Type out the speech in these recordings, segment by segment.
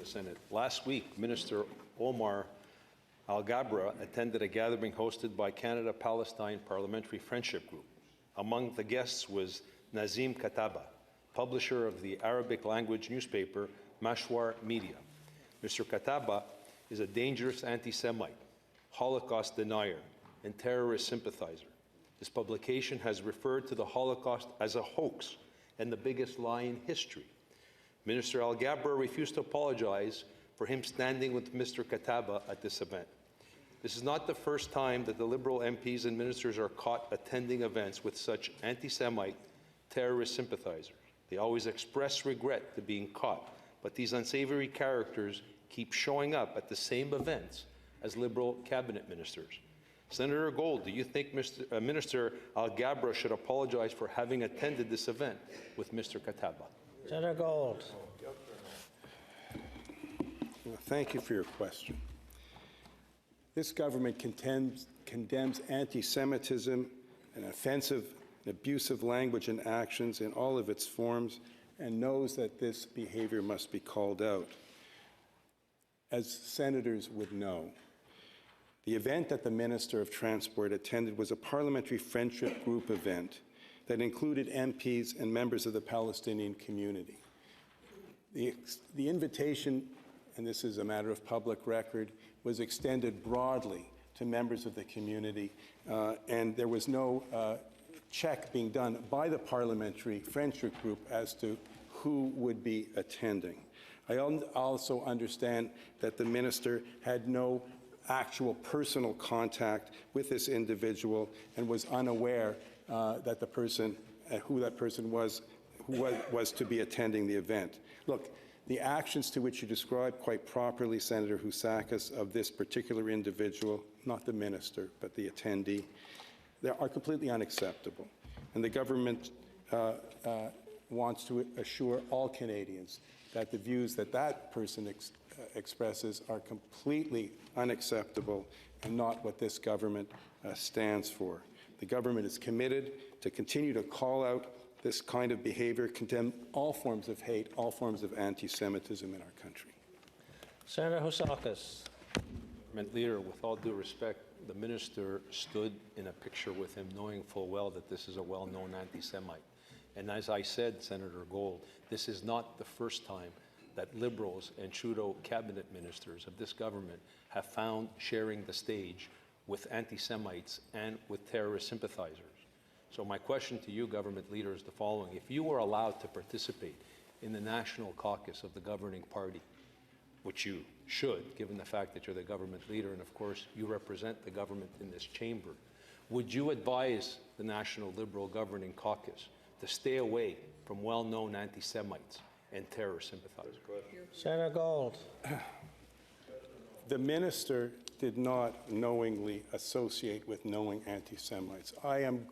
the Senate. Last week, Minister Omar Al-Gabra attended a gathering hosted by Canada-Palestine Parliamentary Friendship Group. Among the guests was Nazim Kataba, publisher of the Arabic language newspaper Mashwar Media. Mr. Kataba is a dangerous anti-Semite, Holocaust denier, and terrorist sympathizer. His publication has referred to the Holocaust as a hoax and the biggest lie in history. Minister Al-Gabra refused to apologize for him standing with Mr. Kataba at this event. This is not the first time that the Liberal MPs and ministers are caught attending events with such anti-Semite terrorist sympathizers. They always express regret to being caught, but these unsavory characters keep showing up at the same events as Liberal cabinet ministers. Senator Gold, do you think Minister Al-Gabra should apologize for having attended this event with Mr. Kataba? Senator Gold. Well, thank you for your question. This government condemns anti-Semitism and offensive and abusive language and actions in all of its forms and knows that this behavior must be called out. As senators would know, the event that the Minister of Transport attended was a parliamentary friendship group event that included MPs and members of the Palestinian community. The invitation, and this is a matter of public record, was extended broadly to members of the community, and there was no check being done by the parliamentary friendship group as to who would be attending. I also understand that the minister had no actual personal contact with this individual and was unaware that the person, who that person was, was to be attending the event. Look, the actions to which you described quite properly, Senator Housakis, of this particular individual, not the minister, but the attendee, they are completely unacceptable. And the government wants to assure all Canadians that the views that that person expresses are completely unacceptable and not what this government stands for. The government is committed to continue to call out this kind of behavior, condemn all forms of hate, all forms of anti-Semitism in our country. Senator Housakis. Leader, with all due respect, the minister stood in a picture with him knowing full well that this is a well-known anti-Semite. And as I said, Senator Gold, this is not the first time that Liberals and Trudeau cabinet ministers of this government have found sharing the stage with anti-Semites and with terrorist sympathizers. So my question to you, government leader, is the following. If you were allowed to participate in the national caucus of the governing party, which you should, given the fact that you're the government leader and, of course, you represent the government in this chamber, would you advise the National Liberal Governing Caucus to stay away from well-known anti-Semites and terrorist sympathizers? Senator Gold. The minister did not knowingly associate with knowing anti-Semites. I am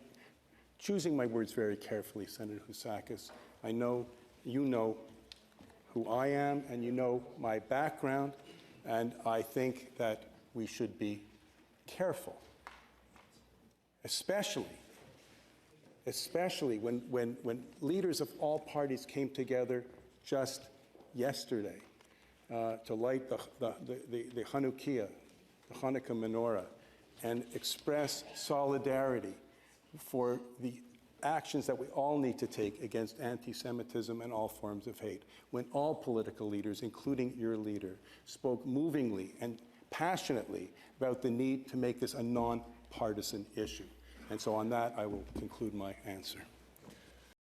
choosing my words very carefully, Senator Housakis. I know you know who I am and you know my background, and I think that we should be careful, especially when leaders of all parties came together just yesterday to light the Hanukkah, the Hanukkah menorah, and express solidarity for the actions that we all need to take against anti-Semitism and all forms of hate. When all political leaders, including your leader, spoke movingly and passionately about the need to make this a non-partisan issue. And so on that, I will conclude my answer.